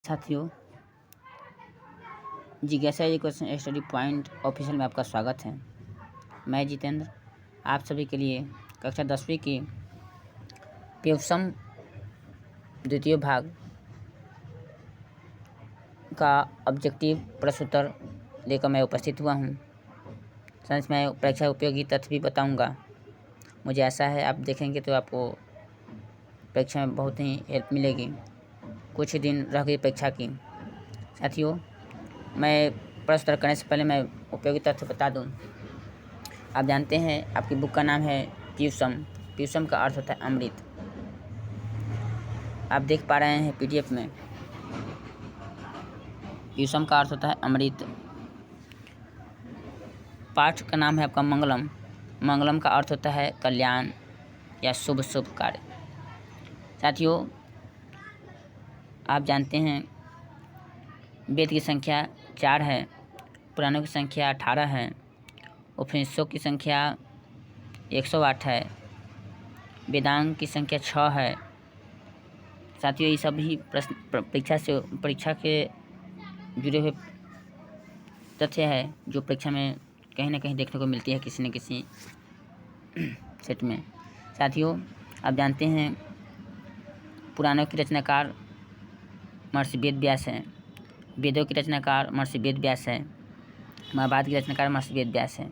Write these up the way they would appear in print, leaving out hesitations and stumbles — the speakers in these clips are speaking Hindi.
साथियों, जिज्ञासा एजुकेशन स्टडी पॉइंट ऑफिशियल में आपका स्वागत है। मैं जितेंद्र आप सभी के लिए कक्षा 10वीं की प्यूसम द्वितीय भाग का ऑब्जेक्टिव प्रश्न उत्तर लेकर मैं उपस्थित हुआ हूँ। साथ में परीक्षा उपयोगी तथ्य भी बताऊँगा। मुझे आशा है आप देखेंगे तो आपको परीक्षा में बहुत ही हेल्प मिलेगी। कुछ ही दिन रह गई परीक्षा की। साथियों, मैं प्रश्न उत्तर करने से पहले मैं उपयोगी तथ्य बता दूं। आप जानते हैं आपकी बुक का नाम है प्यूसम। प्यूसम का अर्थ होता है अमृत। आप देख पा रहे हैं पीडीएफ में प्यूसम का अर्थ होता है अमृत। पाठ का नाम है आपका मंगलम। मंगलम का अर्थ होता है कल्याण या शुभ शुभ कार्य। साथियों, आप जानते हैं वेद की संख्या 4 है, पुराणों की संख्या 18 है, उपनिषदों की संख्या 108 है, वेदांग की संख्या 6 है। साथियों, ये सभी प्रश्न परीक्षा के जुड़े हुए तथ्य है जो परीक्षा में कहीं ना कहीं देखने को मिलती है किसी न किसी सेट में। साथियों, आप जानते हैं पुराणों के रचनाकार महर्षि वेद व्यास हैं, वेदों के रचनाकार महर्षि वेद व्यास हैं, महाभारत के रचनाकार महर्षि वेद व्यास हैं।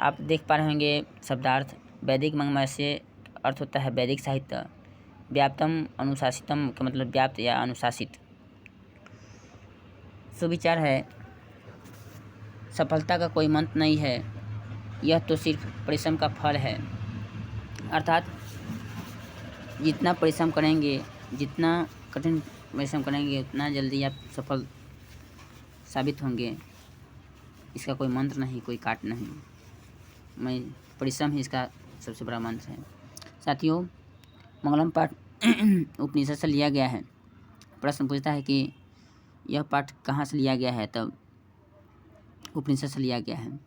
आप देख पा रहे होंगे शब्दार्थ। वैदिक मंगमय से अर्थ होता है वैदिक साहित्य। व्याप्तम अनुशासितम का मतलब व्याप्त या अनुशासित। सुविचार है सफलता का कोई मंत्र नहीं है, यह तो सिर्फ परिश्रम का फल है। अर्थात जितना परिश्रम करेंगे, जितना कठिन परिश्रम करेंगे, उतना जल्दी आप सफल साबित होंगे। इसका कोई मंत्र नहीं, कोई काट नहीं। मैं परिश्रम ही इसका सबसे बड़ा मंत्र है। साथियों, मंगलम पाठ उपनिषद से लिया गया है। प्रश्न पूछता है कि यह पाठ कहाँ से लिया गया है, तब उपनिषद से लिया गया है।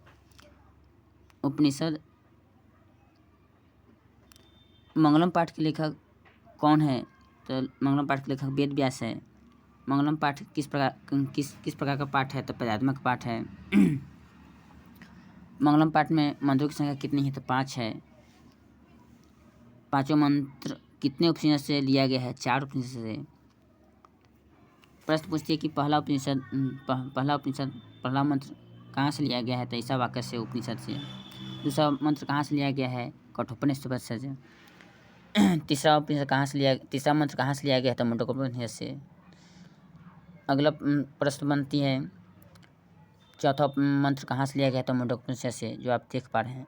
उपनिषद मंगलम पाठ के लेखक कौन है, तो मंगलम पाठ के लेखक वेद व्यास है। मंगलम पाठ किस प्रकार का पाठ है, तो पदात्मक पाठ है। मंगलम पाठ में मंत्रों की संख्या कितनी है, तो 5 है। पांचों मंत्र कितने उपनिषद से लिया गया है, 4 उपनिषद से। प्रश्न पूछती है कि पहला मंत्र कहाँ से लिया गया है, तो ईशावाक्य से उपनिषद से। दूसरा मंत्र कहाँ से लिया गया है, कठोपनिषद से। तीसरा मंत्र कहाँ से लिया गया है, तो मुंडकोपनिषद से। अगला प्रश्न बनती है चौथा मंत्र कहाँ से लिया गया है, तो मुंडकोपनिषद से, जो आप देख पा रहे हैं।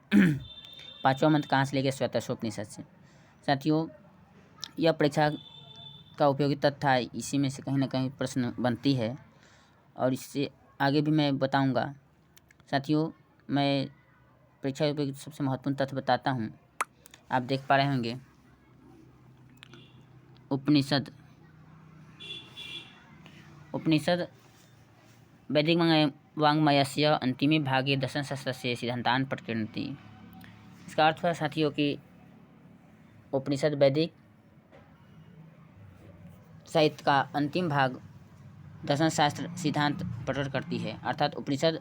पांचवा मंत्र कहाँ से लिया गया, श्वेताश्वोपनिषद से। साथियों, यह परीक्षा का उपयोगी तथ्य था। इसी में से कहीं ना कहीं प्रश्न बनती है और इससे आगे भी मैं बताऊंगा। साथियों, मैं परीक्षा उपयोगी सबसे महत्वपूर्ण तथ्य बताता हूं। आप देख पा रहे होंगे उपनिषद वैदिक वाङ्मयस्य अंतिमे भागे दर्शनशास्त्रस्य सिद्धान्तान् प्रकीर्णति। इसका अर्थ है साथियों कि उपनिषद वैदिक साहित्य का अंतिम भाग दर्शन शास्त्र सिद्धांत प्रकट करती है। अर्थात उपनिषद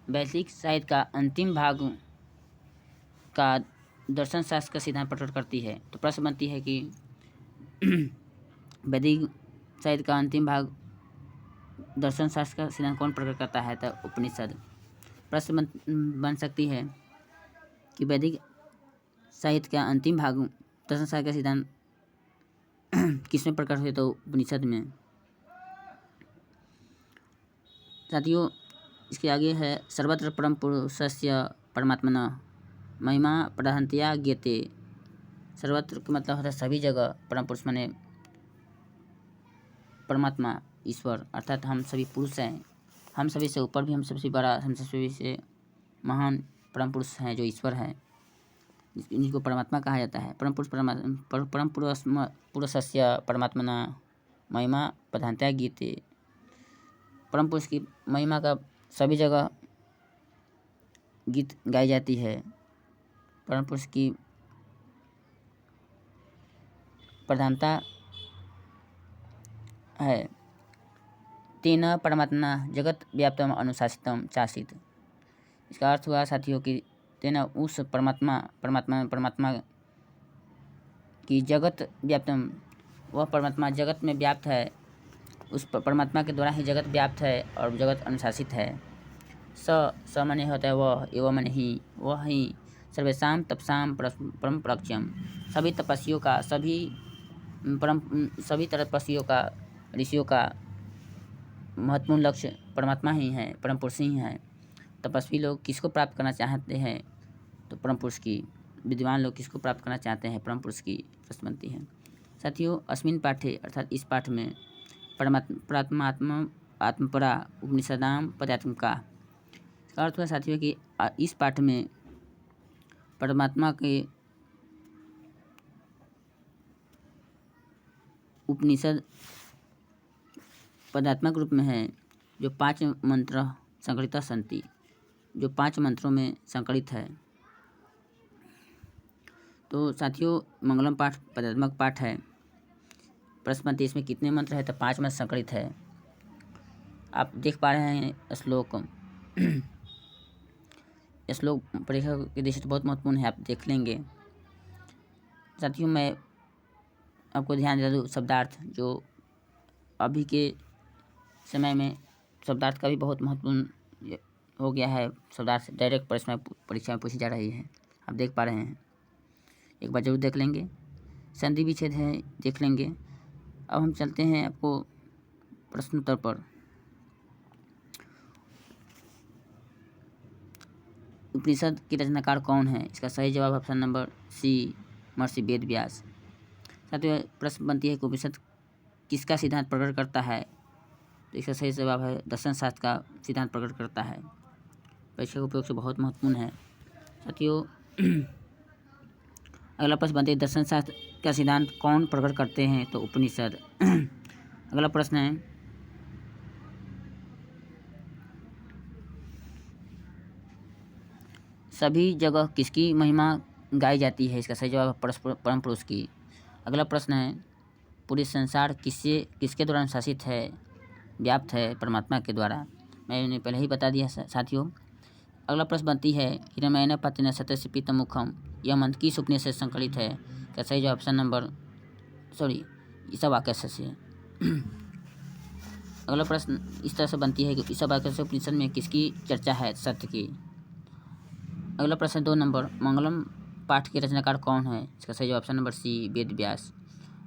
वैदिक साहित्य का अंतिम भाग का दर्शन शास्त्र का सिद्धांत प्रकट करती है। तो प्रश्न बनती है कि वैदिक साहित्य का अंतिम भाग दर्शन शास्त्र का सिद्धांत कौन प्रकट करता है, तो उपनिषद। प्रश्न बन सकती है कि वैदिक साहित्य का अंतिम भाग दर्शन शास्त्र का सिद्धांत किसमें प्रकट हुए, तो उपनिषद में। साथियों, इसके आगे है सर्वत्र परम पुरुषस्य परमात्मना महिमा प्रधानतया ज्ञेयते। सर्वत्र का मतलब होता है सभी जगह, परम पुरुष माने परमात्मा ईश्वर। अर्थात हम सभी पुरुष हैं, हम सभी से ऊपर भी, हम सबसे बड़ा, हम सभी से महान परम पुरुष हैं जो ईश्वर है, जिनको परमात्मा कहा जाता है। परम पुरुषस्य परमात्मना महिमा प्रधानतया ज्ञेयते। परम पुरुष की महिमा का सभी जगह गीत गाई जाती है। परम पुरुष की प्रधानता है तेन परमात्मा जगत व्याप्तम अनुशासितम चासित। इसका अर्थ हुआ साथियों कि तेन उस परमात्मा की जगत व्याप्तम, वह परमात्मा जगत में व्याप्त है, उस परमात्मा के द्वारा ही जगत व्याप्त है और जगत अनुशासित है। स माने होता है वह, एवं माने ही, वह ही सर्वेशाम तपसाम परम प्रक्षम, सभी तपस्वियों का, सभी तपस्वियों का, ऋषियों का महत्वपूर्ण लक्ष्य परमात्मा ही है, परम पुरुष ही है। तपस्वी लोग किसको प्राप्त करना चाहते हैं? तो परम पुरुष की। विद्वान लोग किसको प्राप्त करना चाहते हैं? परम पुरुष की प्रश्न बनती है। साथियों, अस्मिन पाठे अर्थात इस पाठ में परमात्मा आत्मपरा उपनिषदाम पदात्मिका, इसका अर्थ हुआ साथियों कि इस पाठ में परमात्मा के उपनिषद पदात्मक रूप में है, जो 5 मंत्र संकलिता संति, जो 5 मंत्रों में संकलित है। तो साथियों, मंगलम पाठ पदात्मक पाठ है। प्रश्न बनती है इसमें कितने मंत्र है? तो 5 में संकलित है। आप देख पा रहे हैं श्लोक। श्लोक परीक्षा के दृष्टि से बहुत महत्वपूर्ण है, आप देख लेंगे। साथियों, मैं आपको ध्यान दे दूँ, शब्दार्थ जो अभी के समय में शब्दार्थ का भी बहुत महत्वपूर्ण हो गया है। शब्दार्थ डायरेक्ट प्रश्न परीक्षा में पूछी जा रही है, आप देख पा रहे हैं। एक बार जरूर देख लेंगे। संधि विच्छेद है, देख लेंगे। अब हम चलते हैं आपको प्रश्नोत्तर पर। उपनिषद की रचनाकार कौन है? इसका सही जवाब ऑप्शन नंबर सी, महर्षि वेद व्यास। साथियों, प्रश्न बनती है कि उपनिषद किसका सिद्धांत प्रकट करता है? तो इसका सही जवाब है दर्शन शास्त्र का सिद्धांत प्रकट करता है। परीक्षा के उपयोग से बहुत महत्वपूर्ण है। साथियों, अगला प्रश्न बनते है दर्शन शास्त्र का सिद्धांत कौन प्रकट करते हैं? तो उपनिषद। अगला प्रश्न है सभी जगह किसकी महिमा गाई जाती है? इसका सही जवाब है परम पुरुष की। अगला प्रश्न है पूरे संसार किसके द्वारा शासित है, व्याप्त है? परमात्मा के द्वारा। मैंने पहले ही बता दिया साथियों। अगला प्रश्न बनती है हिरण्मयेन पतेन सत्यस्य पीतम मुखम, यह मंत्र किस उपनिषद से संकलित है? क्या सही जवाब ऑप्शन नंबर ईशावाक्य से। अगला प्रश्न इस तरह से बनती है कि ईशावाक्य से उपनिषद में किसकी चर्चा है? सत्य की। अगला प्रश्न 2 नंबर मंगलम पाठ के रचनाकार कौन है? इसका सही जवाब option number C, Ved Vyas.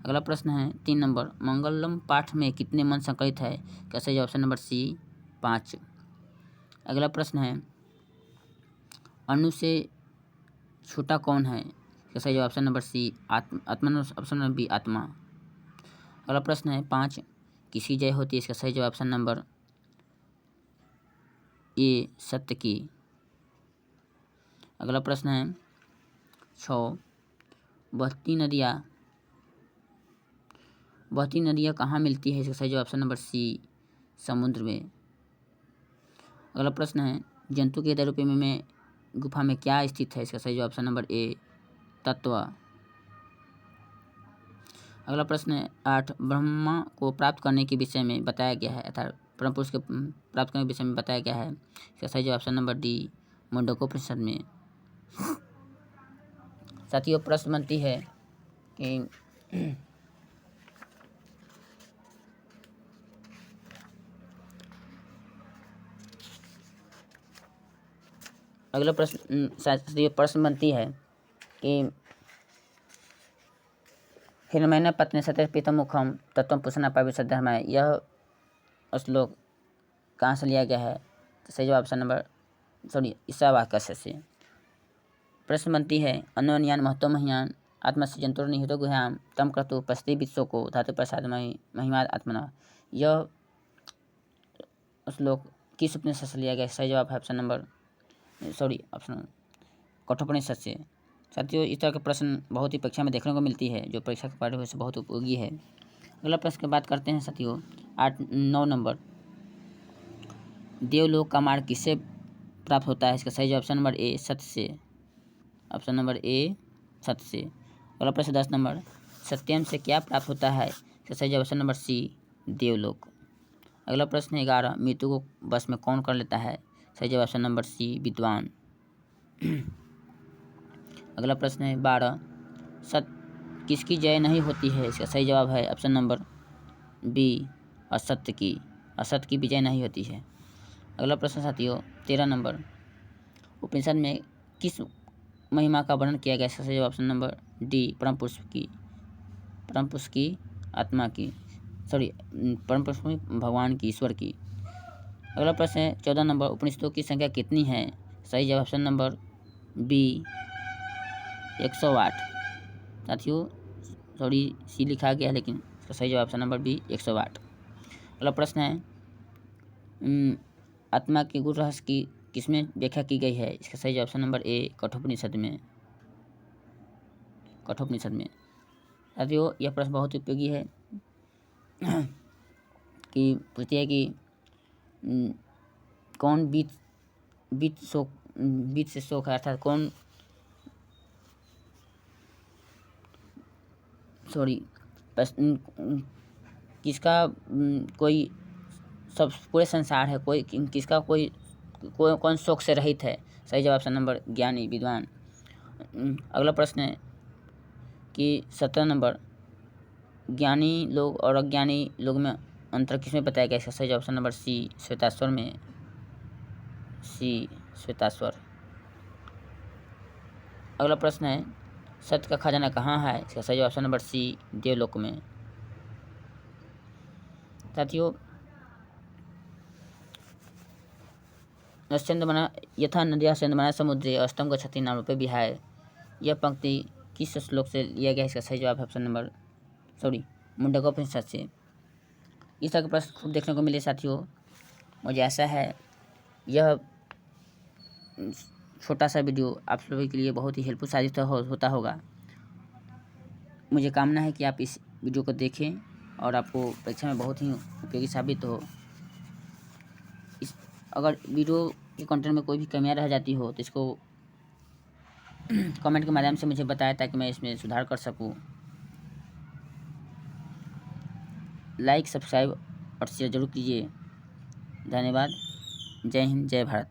अगला प्रश्न है 3 नंबर मंगलम पाठ में कितने मंत्र संकलित है? क्या सही जवाब ऑप्शन नंबर सी, 5। अगला प्रश्न है अणु से छोटा कौन है? इसका सही जवाब ऑप्शन नंबर सी, आत्मा, ऑप्शन नंबर बी, आत्मा। अगला प्रश्न है 5 किसकी जय होती है? इसका सही जवाब ऑप्शन नंबर ए, सत्य की। अगला प्रश्न है 6 बहती नदियाँ कहाँ मिलती है? इसका सही जवाब ऑप्शन नंबर सी, समुद्र में। अगला प्रश्न है जंतु के 10 रुपये में गुफा में क्या स्थित है? इसका सही जवाब ऑप्शन नंबर ए, तत्व। अगला प्रश्न है 8 ब्रह्मा को प्राप्त करने के विषय में बताया गया है, अर्थात परम पुरुष के प्राप्त करने के विषय में बताया गया है। इसका सही जवाब ऑप्शन नंबर डी, मुंडकोपनिषद में। साथियों, प्रश्न बनती है कि अगला प्रश्न बनती है कि हिरण्मयेन पतेन सत्यस्य पीतम मुखम तत्त्वं पुरुषेण पाविशद धर्माय, यह श्लोक कहाँ से लिया गया है? तो सही जवाब ऑप्शन नंबर ईशावाक्य से। प्रश्न बनती है अन्योन्यान महत्व मह्यान आत्मस्य जंतुर निहितो गुह्याम तम क्रतु पश्यति विश्व को धातु प्रसाद महिमा आत्मना, यह श्लोक किस उपनिषद से लिया गया? सही जवाब है ऑप्शन नंबर ऑप्शन कठोपनिषद से। साथियों, इस तरह के प्रश्न बहुत ही परीक्षा में देखने को मिलती है, जो परीक्षा के पाठ्य से बहुत उपयोगी है। अगला प्रश्न की बात करते हैं साथियों 9 नंबर देवलोक का मार्ग किससे प्राप्त होता है? इसका सही जवाब ऑप्शन नंबर ए, सत्य से। ऑप्शन नंबर ए, सत्य से। अगला प्रश्न 10 नंबर सत्यम से क्या प्राप्त होता है? इसका सही जवाब ऑप्शन नंबर सी, देवलोक। अगला प्रश्न है 11, मृत्यु को बस में कौन कर लेता है? सही जवाब ऑप्शन नंबर सी, विद्वान। अगला प्रश्न है 12, सत्य किसकी जय नहीं होती है? इसका सही जवाब है ऑप्शन नंबर बी, असत्य की। असत्य की विजय नहीं होती है। अगला प्रश्न साथियों 13 नंबर, उपनिषद में किस महिमा का वर्णन किया गया? इसका सही जवाब ऑप्शन नंबर डी, परम पुरुष की। परम पुरुष की आत्मा की, सॉरी, परम पुरुष भगवान की, ईश्वर की। अगला प्रश्न है 14 नंबर, उपनिषदों की संख्या कितनी है? सही जवाब ऑप्शन नंबर बी, 108। साथियों सॉरी, सी लिखा गया है लेकिन इसका सही जवाब ऑप्शन नंबर बी, 108। अगला प्रश्न है आत्मा के गुण रहस्य की किसमें व्याख्या की गई है? इसका सही जवाब ऑप्शन नंबर ए, कठोपनिषद में। कठोपनिषद में। साथियों यह प्रश्न बहुत उपयोगी है कि पूछती है कि कौन बीत से शोक है, अर्थात कौन, सॉरी, किसका कोई सब पूरे संसार है, कोई किसका कौन शोक से रहित है? सही जवाब ऑप्शन नंबर ज्ञानी, विद्वान। अगला प्रश्न है कि 17 नंबर, ज्ञानी लोग और अज्ञानी लोग में अंतर किसमें बताया गया? इसका सही जवाब ऑप्शन नंबर सी, श्वेताश्वर में। सी, श्वेताश्वर। अगला प्रश्न है सत्य का खजाना कहाँ है? इसका सही जवाब ऑप्शन नंबर सी, देवलोक में। साथियों बना यथा नदिया बना समुद्रे अस्तम गच्छति नाम रूपे विहाय, यह पंक्ति किस श्लोक से लिया गया है? इसका सही जवाब है ऑप्शन नंबर, सॉरी, मुंडकोपनिषद से। इस तरह के प्रश्न खूब देखने को मिले साथियों। मुझे आशा है यह छोटा सा वीडियो आप सभी के लिए बहुत ही हेल्पफुल साबित होता होगा। मुझे कामना है कि आप इस वीडियो को देखें और आपको परीक्षा में बहुत ही उपयोगी साबित हो। अगर वीडियो के कंटेंट में कोई भी कमियां रह जाती हो तो इसको कमेंट के माध्यम से मुझे बताएं ताकि मैं इसमें सुधार कर सकूं। लाइक, सब्सक्राइब और शेयर जरूर कीजिए। धन्यवाद। जय हिंद, जय भारत।